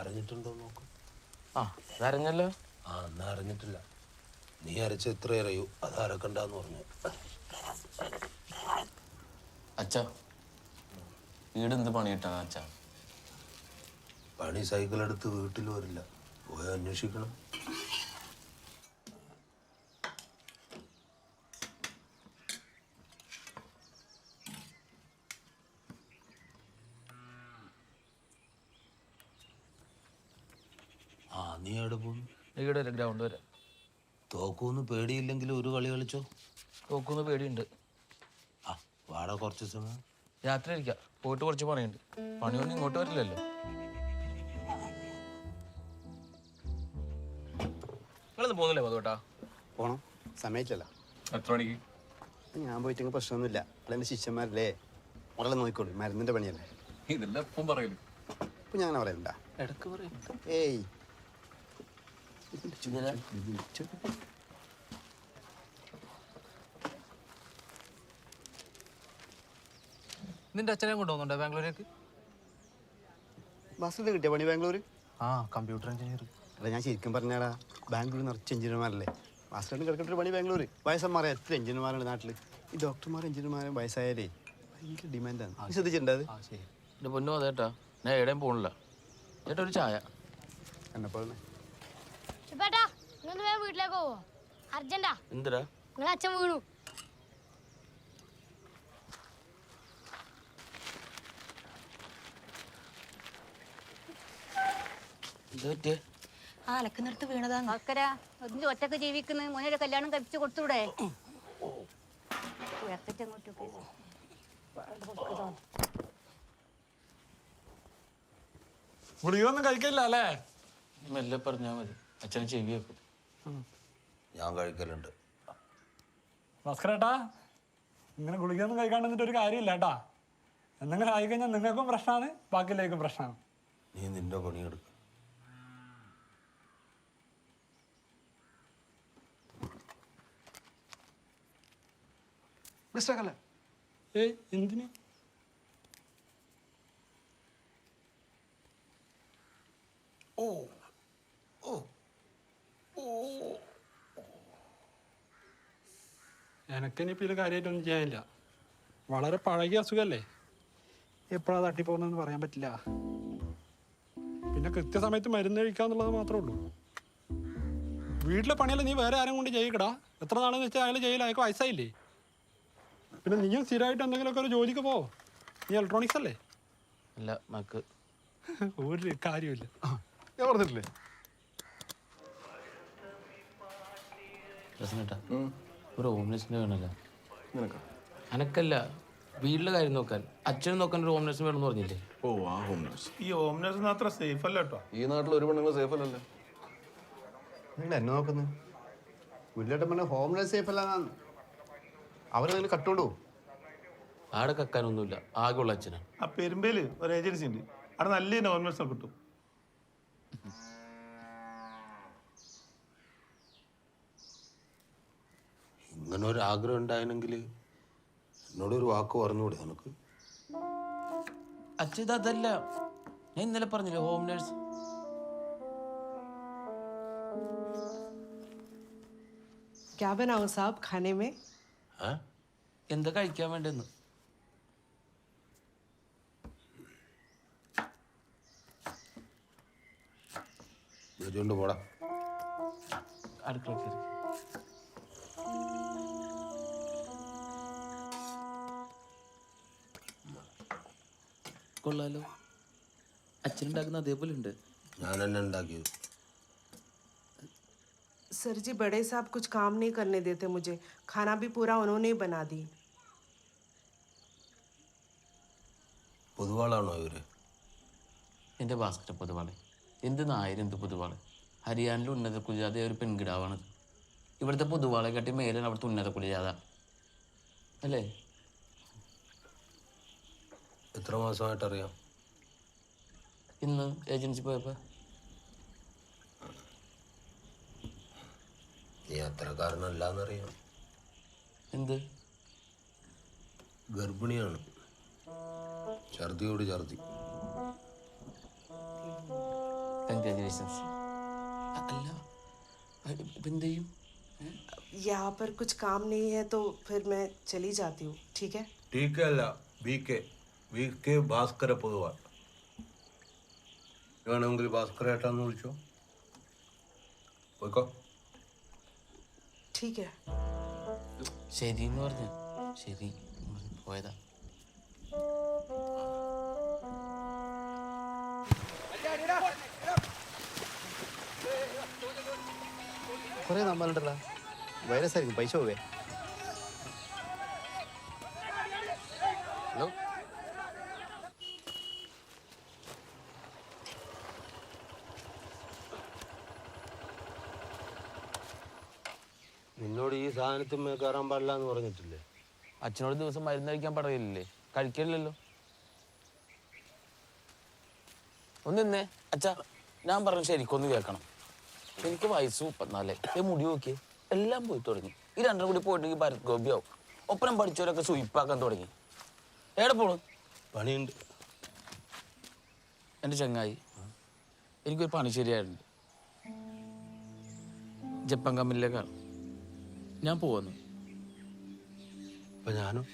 അറിഞ്ഞിട്ടുണ്ടോ നോക്ക്. ആ അതറിഞ്ഞല്ലോ. ആ എന്നാ അറിഞ്ഞിട്ടില്ല. നീ അരച്ച എത്ര അറിയൂ അത് അരക്കണ്ടെന്ന് പറഞ്ഞു. അച്ഛാ വീട് എന്ത് പണി കിട്ടാ അച്ഛാ? പണി സൈക്കിൾ എടുത്ത് വീട്ടിൽ വരില്ല, പോയി അന്വേഷിക്കണം. ആ നീ എവിടെ പോകുന്നു? ഇവിടെ വരെ ഗ്രൗണ്ട് വരെ. തോക്കൂന്ന് പേടിയില്ലെങ്കിൽ ഒരു കളി കളിച്ചോ. തോക്കുന്ന് പേടിയുണ്ട്. ആ വാട കുറച്ച് സമയം രാത്രി ഇരിക്കാം, പോയിട്ട് കുറച്ച് പണിയുണ്ട്. പണിയൊന്നും ഇങ്ങോട്ട് വരില്ലല്ലോ. നിങ്ങളൊന്നും പോകുന്നില്ലേ മധുട്ടാ? പോണം, സമയത്തില്ല. എത്ര മണിക്ക്? ഞാൻ പോയിട്ടെങ്കിൽ പ്രശ്നമൊന്നുമില്ല. അതെൻ്റെ ശിഷ്യന്മാരല്ലേ, മുടലെ നോക്കിക്കോളൂ. മരുന്നിൻ്റെ പണിയല്ലേ. ഇതെല്ലാം എപ്പം പറയല്. ഇപ്പം ഞാൻ അങ്ങനെ പറയണ്ട. ഇടക്ക് പറയും. ഏയ് നിന്റെ അച്ഛനെ കൊണ്ടുപോകുന്നുണ്ടോ ബാംഗ്ലൂരേക്ക്? ബസ്സിൽ കിട്ടിയ പണി ബാംഗ്ലൂർ? ആ കമ്പ്യൂട്ടർ എഞ്ചിനീയർ. അല്ല ഞാൻ ശരിക്കും പറഞ്ഞാടാ, ബാംഗ്ലൂർ നിറച്ച് എഞ്ചിനീയർമാരല്ലേ. ബസ്സിലാണ് കിടക്കേണ്ട ഒരു പണി ബാംഗ്ലൂർ. വയസ്സന്മാരെ എത്ര എഞ്ചിനീയർമാരാണ് നാട്ടിൽ. ഈ ഡോക്ടർമാരും എഞ്ചിനീയർമാരും വയസ്സായാലേ ഭയങ്കര ഡിമാൻഡാണ്. ശ്രദ്ധിച്ചിട്ടുണ്ട് അത്? എൻ്റെ പൊന്നോ അതേട്ടാ, ഞാൻ എവിടെയും പോകണില്ല. ചേട്ടാ ഒരു ചായ. എന്നെപ്പോലെ വീട്ടിലേക്ക് പോവോ? അർജന്റാ. എന്തിനാ? നിങ്ങളെ അച്ഛൻ വീണു. അലക്കുന്നിടത്ത് വീണതാണ്. ഒറ്റക്ക് ജീവിക്കുന്ന മോനെ കല്യാണം കഴിച്ചു കൊടുത്തൂടെ? ഗുളികയൊന്നും കഴിക്കില്ല അല്ലേ? മെല്ലെ പറഞ്ഞാൽ മതി, അച്ഛനെ ചെവി വെക്കും. ഞാൻ കഴിക്കലുണ്ട്. ഭാസ്കരേട്ടാ, ഇങ്ങനെ ഗുളികയൊന്നും കഴിക്കാണ്ട് നിന്നിട്ട് ഒരു കാര്യമില്ല കേട്ടാ. എന്തെങ്കിലും ആയിക്കഴിഞ്ഞാൽ നിങ്ങൾക്കും പ്രശ്നമാണ്, ബാക്കിയിലേക്കും പ്രശ്നമാണ്. നീ നിന്റെ പണിയെടുക്ക. മിസ്റ്റേക്കല്ലേ? ഏയ് എന്തിന്? ഓ ഓ ഓ എനക്കിനിപ്പോൾ ഇത് കാര്യമായിട്ടൊന്നും ചെയ്യാനില്ല. വളരെ പഴകിയ അസുഖമല്ലേ, എപ്പോഴാണ് തട്ടിപ്പോകുന്നതെന്ന് പറയാൻ പറ്റില്ല. പിന്നെ കൃത്യസമയത്ത് മരുന്ന് കഴിക്കാന്നുള്ളത് മാത്രമേ ഉള്ളൂ. വീട്ടിലെ പണിയല്ലേ നീ വേറെ ആരും കൊണ്ട് ചെയ്യിക്കടാ. എത്ര നാളെന്ന് വെച്ചാൽ അയാൾ ചെയ്യില്ല, അയാൾക്ക് വയസ്സായില്ലേ. പിന്നെ നീയും സ്ഥിരമായിട്ട് എന്തെങ്കിലുമൊക്കെ ഒരു ജോലിക്ക് പോ. നീ ഇലക്ട്രോണിക്സ് അല്ലേ? അല്ല മക്ക് ഒരു കാര്യമില്ല. ഞാൻ പറഞ്ഞിട്ടില്ലേ? രസനേട്ടാ, ഒരു ഹോംലെസ്സിന് വേണമല്ലോ. നിനക്കാ? അനക്കല്ല, വീട്ടിലെ കാര്യം നോക്കാൻ. അച്ഛനും നോക്കാൻ ഒരു ഹോംലെസ്സിന് വേണമെന്ന് പറഞ്ഞില്ലേ? ഓ ആ ഹോം നേഴ്സ്. ഈ ഹോം നേഴ്സിന് അത്ര സേഫ് അല്ല കേട്ടോ. ഈ നാട്ടിൽ ഒരു പെണ്ണുങ്ങൾ സേഫ് അല്ലല്ലേ? നിങ്ങൾ എന്നെ നോക്കുന്നു. വീട്ടിലോട്ട് പറഞ്ഞ ഹോം നേഴ്സ് സേഫ് അല്ല. അവരെന്തെങ്കിലും കട്ടുകൊണ്ടു ആടെ കക്കാനൊന്നുമില്ല, ആകെയുള്ള അച്ഛനാണ്. ആ പെരുമ്പേല് ഒരു ഏജൻസി ഉണ്ട്, അവിടെ നല്ല ഹോം നേഴ്സിനെ കിട്ടും. ഇങ്ങനെ ഒരു ആഗ്രഹം ഉണ്ടായിരുന്നെങ്കിൽ എന്നോടൊരു വാക്ക് പറഞ്ഞുകൂടെ നിനക്ക്? അച്ഛൻ ഇതല്ല, ഞാൻ ഇന്നലെ പറഞ്ഞില്ലേ ഹോം നേഴ്സ്. क्या बनाओ साहब खाने में? എന്താ കഴിക്കാൻ വേണ്ടെന്ന്? വെച്ചുകൊണ്ട് പോടാ. അടുക്കള കയറി. കൊള്ളാലോ, അച്ഛനുണ്ടാക്കുന്ന അതേപോലെ ഉണ്ട്. ഞാൻ എന്നെ ഉണ്ടാക്കിയത്. सर जी बड़े साहब कुछ काम नहीं करने देते मुझे. खाना भी पूरा उन्होंने ही बना दी. പൊതുവാളാണോ ഇവര്? എൻ്റെ ഭാസ്കര പൊതുവാള്. എന്ത് നായരും എന്ത് പൊതുവാള്. ഹരിയാനയിലെ ഉന്നത കുലജാത ഒരു പെൺകിടാവാണത്. ഇവിടുത്തെ പൊതുവാളെ കാട്ടി മേലാണ് അവിടുത്തെ ഉന്നത കുലജാത അല്ലേ? എത്ര മാസമായിട്ടറിയാം? ഇന്ന് ഏജൻസി പോയപ്പോൾ. നീ അത്രക്കാരനല്ലാന്നറിയാം. എന്ത്? ഗർഭിണിയാണ്, ഛർദിയോട് ഛർദി. കൺഗ്രാജുലേഷൻസ്. അല്ല ഇപ്പം എന്ത് ചെയ്യും? यहाँ पर कुछ काम नहीं है तो फिर मैं चली जाती हूँ, ठीक है? ठीक है अല്ല VK ഭാസ്കര പൊതുവാൾ വേണമെങ്കിൽ ഭാസ്കര ഏട്ടാന്ന് വിളിച്ചോ. പോയിക്കോ. ठीक है. ശരി എന്ന് പറഞ്ഞു. ശരി എന്ന് പറഞ്ഞ് പോയതാ. കുറേ നമ്മളുണ്ടല്ലോ വൈറസ് ആയിരിക്കും, പൈസ പോവേ. ഹലോ നിന്നോട് ഈ സാധനത്തിന്മേൽ കയറാൻ പാടില്ല എന്ന് പറഞ്ഞിട്ടില്ലേ? അച്ഛനോട് ദിവസം മരുന്ന് കഴിക്കാൻ പറയില്ലേ? കഴിക്കില്ലല്ലോ. ഒന്ന് നിന്നേ അച്ഛാ, ഞാൻ പറഞ്ഞു ശരിക്കൊന്ന് കേൾക്കണം. എനിക്ക് വയസ്സ് 34. മുടി നോക്കിയേ എല്ലാം പോയി തുടങ്ങി. ഈ രണ്ടും കൂടി പോയിട്ടെങ്കിൽ ഭരത് ഗോപിയാവും. ഒപ്പരം പഠിച്ചവരൊക്കെ സുയിപ്പാക്കാൻ തുടങ്ങി. എവിടെ പോണു? പണിയുണ്ട്. എൻ്റെ ചങ്ങായി, എനിക്കൊരു പണി ശരിയായിട്ടുണ്ട്. ജപ്പാൻ കമ്പനിയിലേക്കാണ് ഞാൻ പോകുന്നു. അപ്പൊ ഞാനും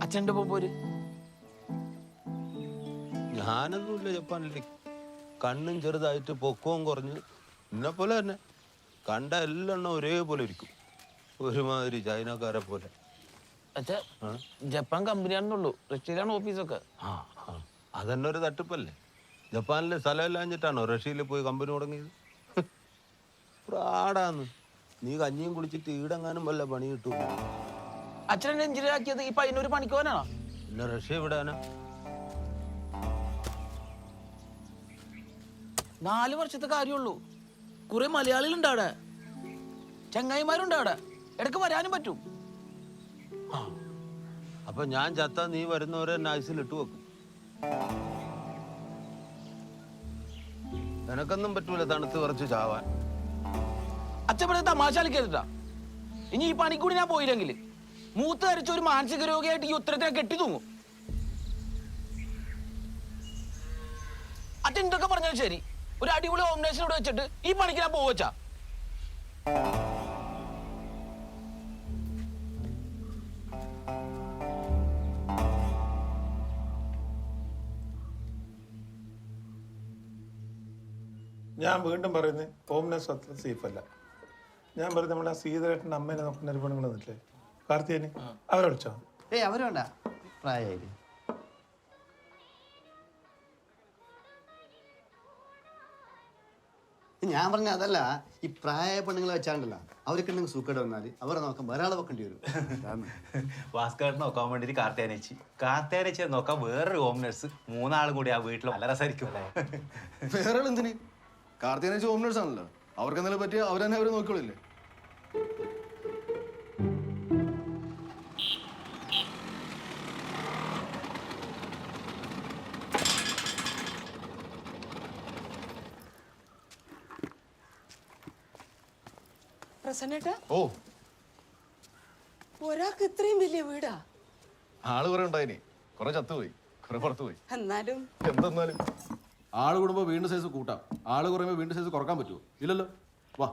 അച്ഛൻ്റെ ഒപ്പം പോര്. ഞാനൊന്നുമില്ല ജപ്പാനിലേക്ക്. കണ്ണും ചെറുതായിട്ട് പൊക്കവും കുറഞ്ഞ് എന്നെ പോലെ തന്നെ. കണ്ട എല്ലാം ഒരേപോലെ ഇരിക്കും, ഒരുമാതിരി ചൈനക്കാരെ പോലെ. അച്ഛാ ജപ്പാൻ കമ്പനിയാണെന്നുള്ളൂ, റഷ്യയിലാണ് ഓഫീസൊക്കെ. അതന്നെ ഒരു തട്ടിപ്പല്ലേ? ജപ്പാനിലെ സ്ഥലമില്ലാഞ്ഞിട്ടാണോ റഷ്യയിൽ പോയി കമ്പനി തുടങ്ങിയത്? പ്രാടാന്ന്. നീ കഞ്ഞിയും കുടിച്ചിട്ട് ഈടെങ്ങാനും വല്ല പണി കിട്ടും. അച്ഛനെ എഞ്ചിനീയർ ആക്കിയത് ഈ പയ്യനൊരു പണിക്കോനാണോ? പിന്നെ റഷ്യ വിടാനാ? 4 വർഷത്തെ കാര്യമുള്ളൂ. കുറെ മലയാളികളുണ്ട് അവിടെ, ചങ്ങായിമാരുണ്ട് അവിടെ, ഇടയ്ക്ക് വരാനും പറ്റും. അപ്പൊ ഞാൻ ചത്ത നീ വരുന്നവരെ നൈസിൽ ഇട്ടു വെക്കും. എനക്കൊന്നും പറ്റൂല തണുത്ത് കുറച്ച് ചാവാൻ. അച്ഛൻ ഇവിടെ തമാശ കളിക്കരുതാ. ഇനി ഈ പണിക്കൂടി ഞാൻ പോയില്ലെങ്കിൽ മൂത്ത് ധരിച്ച ഒരു മാനസിക രോഗിയായിട്ട് ഈ ഉത്തരത്തിനെ കെട്ടി തൂങ്ങും. അച്ഛൻ എന്തൊക്കെ പറഞ്ഞാലും ശരി, ഒരു അടിപൊളി ഓംനേഷനോട് വെച്ചിട്ട് ഈ പണിക്ക് ഞാൻ പോവച്ചാ. ഞാൻ വീണ്ടും പറയുന്നത് ഹോംനെസ് അത്ര സേഫ് അല്ല. ഞാൻ പറയുന്നത് നമ്മളെ സീതേട്ടൻ്റെ അമ്മേനെ നോക്കുന്ന ഒരു പെണ്ണുങ്ങൾ വന്നിട്ടില്ലേ, കാർത്തികന്, അവരെ വിളിച്ചോ? ഏയ് അവർ വേണ്ട, പ്രായമായില്ലേ. ഞാൻ പറഞ്ഞ അതല്ല, ഈ പ്രായ പെണ്ണുങ്ങളെ വെച്ചാണ്ടല്ലോ അവർക്ക് ഉണ്ടെങ്കിൽ സൂക്കേട് വന്നാൽ അവരെ നോക്കാൻ വേറെ ആളെ വെക്കേണ്ടി വരും. ഭാസ്കരനെ നോക്കാൻ വേണ്ടിട്ട് കാർത്തേനേച്ചി നോക്കാൻ വേറൊരു ഹോം നഴ്സ്, 3 ആളും കൂടി ആ വീട്ടിൽ നല്ല രസമായിരിക്കും അല്ലേ? വേറെ എന്തിന്? കാർത്തികനേച്ചി ഹോം നേഴ്സ് ആണല്ലോ, അവർക്ക് എന്തെങ്കിലും പറ്റിയ അവരെന്നെ അവരെ നോക്കിക്കോളില്ലേ? പ്രസന്നേട്ടാ, ഓ ഒരാൾക്ക് ഇത്രയും വലിയ വീടാ? ആള് കുറെ ഉണ്ടായിനി, കുറെ ചത്തുപോയി, കുറെ പുറത്തു പോയി. എന്നാലും എന്തെന്നാലും ആള് കൂടുമ്പോ വീണ്ടും സൈസ് കൂട്ടാം, ആള് കുറയുമ്പോ വീണ്ടും സൈസ് കുറക്കാൻ പറ്റുമോ? ഇല്ലല്ലോ. വാ,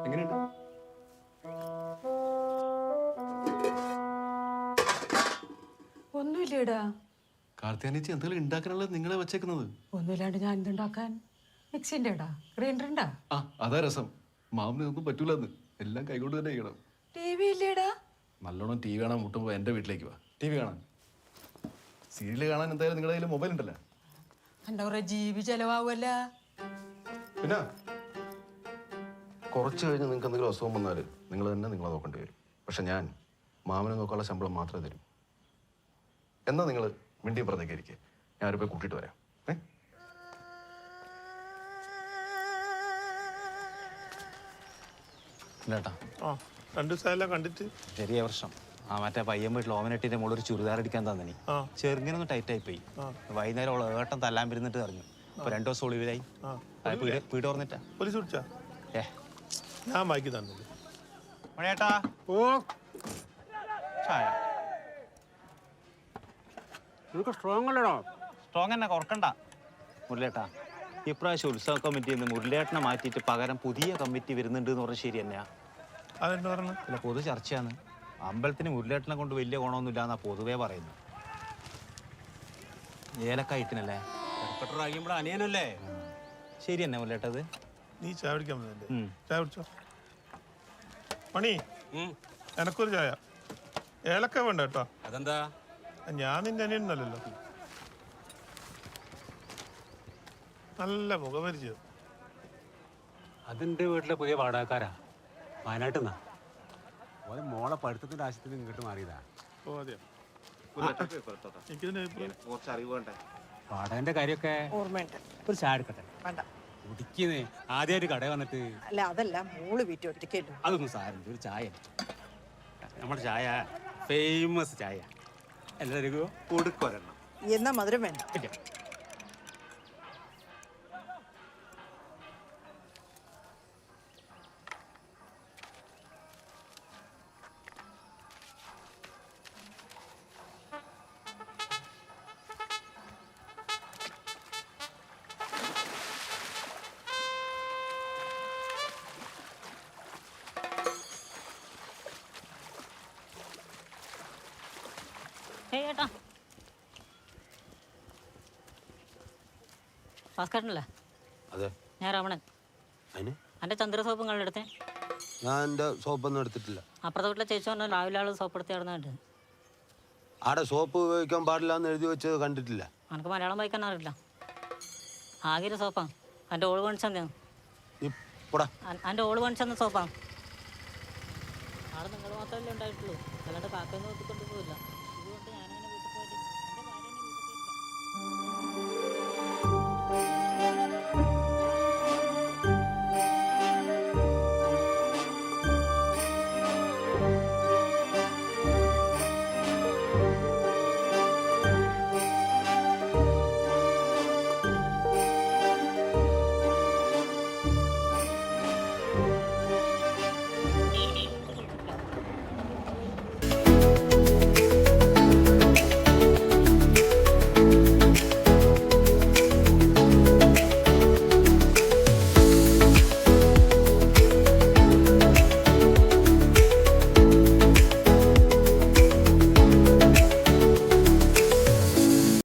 എങ്ങനെയുണ്ട്? ഒന്നുമില്ലേടാ. കാർത്തികനേച്ചി എന്തെങ്കിലും ഉണ്ടാക്കാനുള്ളത് നിങ്ങളെ വെച്ചേക്കുന്നത്? ഒന്നുമില്ലാണ്ട് ഞാൻ എന്തുണ്ടാക്കാൻ? മിക്സിന്റെ ഇടാ, ഗ്രൈൻഡർ ഉണ്ടാ? ആ അതാ രസം. മാമിന് ഒന്നും പറ്റൂലെന്ന്, എല്ലാം കൈകൊണ്ട് തന്നെ ചെയ്യണം. ടി വി ഇല്ലേടാ? നല്ലോണം ടി വി കാണാൻ മുട്ടുമ്പോ എന്റെ വീട്ടിലേക്ക് വാ, ടി വി കാണാൻ. സീരിയൽ കാണാൻ എന്തായാലും നിങ്ങളുടെ കയ്യിൽ മൊബൈൽ ഉണ്ടല്ലോ. എന്റെ കുറെ ജീവി ചെലവാകുമല്ല. പിന്നെ കുറച്ച് കഴിഞ്ഞ് നിങ്ങൾക്ക് എന്തെങ്കിലും അസുഖം വന്നാൽ നിങ്ങൾ തന്നെ നിങ്ങളെ നോക്കേണ്ടി വരും. പക്ഷെ ഞാൻ മാമനെ നോക്കാനുള്ള ശമ്പളം മാത്രമേ തരും. എന്നാ നിങ്ങൾ മിണ്ടിയും പറഞ്ഞേക്ക് ഇരിക്കുക, ഞാൻ അവരെ പോയി കൂട്ടിയിട്ട് വരാം. ഇല്ലേട്ടാ, 2 ദിവസമായല്ല കണ്ടിട്ട്. ചെറിയ പ്രശ്നം. ആ മറ്റേ പയ്യൻ വീട്ടിൽ ഓമനട്ടിന്റെ മുകളിൽ ചുരിദാർ അടിക്കാൻ തന്നിനി, ചെറുങ്ങനൊന്ന് ടൈറ്റ് ആയി പോയി. വൈകുന്നേരം അവള് ഏട്ടൻ തല്ലാൻ വരുന്നിട്ട് അറിഞ്ഞു. ഇപ്പൊ 2 ദിവസം ഒളിവിലായി. വീട് ഓർന്നിട്ടാ പോലീസ് വിളിച്ചാ? ഞാൻ വായിക്കി തന്നത്. മണിയേട്ടാ, ഓ ചായ. നിനക്ക് സ്ട്രോങ് അല്ലടോ. സ്ട്രോങ് തന്നെ കുറക്കണ്ട മുരളിയേട്ടാ. ഇപ്രാവശ്യം ഉത്സവ കമ്മിറ്റിയിൽ നിന്ന് മുരളിയേട്ടനെ മാറ്റിയിട്ട് പകരം പുതിയ കമ്മിറ്റി വരുന്നുണ്ട് എന്ന് പറഞ്ഞാൽ ശരി തന്നെയാ? അതെന്താ പറഞ്ഞു? അല്ല, പൊതു ചർച്ചയാണ്. അമ്പലത്തിന് മുരളിയേട്ടനെ കൊണ്ട് വലിയ ഗുണമൊന്നുമില്ല എന്നാ പൊതുവേ പറയുന്നത്. ഏലക്കായിട്ടിനല്ലേ അനിയനല്ലേ? ശരി തന്നെ മുരളിയേട്ടത്. നീ ചായ പിടിക്കാൻ വന്നല്ലേ? ചായ പിടിച്ചോ. മണി, എനക്കൊരു ചായ. ഏലക്ക വേണ്ട കേട്ടോ. അതെന്താ? ഞാൻ നിന്റെ അനിയനല്ലോ. നല്ല മുഖപരിചയം. അതിൻ്റെ വീട്ടിലെ പുതിയ വാടകക്കാരാ, വയനാട്ടിൽ നിന്നാ. ഓരോ മോളെ പഠിത്തത്തിൻ്റെ ആവശ്യത്തിന് ഇങ്ങോട്ട് മാറിയതാ. ഓ അതെയോ? എനിക്കിതിന് കുറച്ച് അറിവ് വേണ്ടേ? വാടകന്റെ കാര്യമൊക്കെ ഓർമ്മയുണ്ട്. ഒരു ചായ എടുക്കട്ടെ? വേണ്ട. കുടിക്കുന്നേ ആദ്യമായിട്ട് കടയിൽ വന്നിട്ട്. അല്ല, അതല്ല, മോള് വീട്ടിൽ ഒറ്റയ്ക്കല്ലോ. അതൊന്നും സാരമില്ല, ഒരു ചായ. നമ്മുടെ ചായ ഫേമസ് ചായ. എല്ലാവർക്കും കൊടുക്കൊരെണ്ണം. എന്നാ മധുരം വേണ്ട. ഇല്ല. ഏട്ടാ, ഭാസ്കരനല്ലേ? അതെ. ഞാൻ രമണൻ. അതിന് എൻ്റെ ചന്ദ്ര സോപ്പ് നിങ്ങളുടെ അടുത്തേ? ഞാൻ എൻ്റെ സോപ്പൊന്നും എടുത്തിട്ടില്ല. അപ്പുറത്തെ വീട്ടിലെ ചേച്ചി പറഞ്ഞാൽ രാവിലെ ആൾ സോപ്പ് എടുത്ത് കിടന്നിട്ട്. ആടെ സോപ്പ് ഉപയോഗിക്കാൻ പാടില്ല എന്ന് എഴുതി വെച്ചത് കണ്ടിട്ടില്ല. എനിക്ക് മലയാളം വായിക്കാൻ അറിയില്ല. ആകെ ഒരു സോപ്പാണ്. എൻ്റെ ഓള് പണിച്ചെന്ന്. എൻ്റെ ഓള് പണിച്ചെന്ന സോപ്പാണ്. ആള് നിങ്ങൾ മാത്രമല്ലേ ഉണ്ടായിട്ടുള്ളൂ, അല്ലാണ്ട് കാക്കയൊന്നും നോക്കിക്കൊണ്ട് പോയില്ല. ഇതുകൊണ്ട് ഞാനങ്ങനെ വീട്ടിൽ പോയിട്ട് എൻ്റെ ഭാര്യ വീട്ടിൽ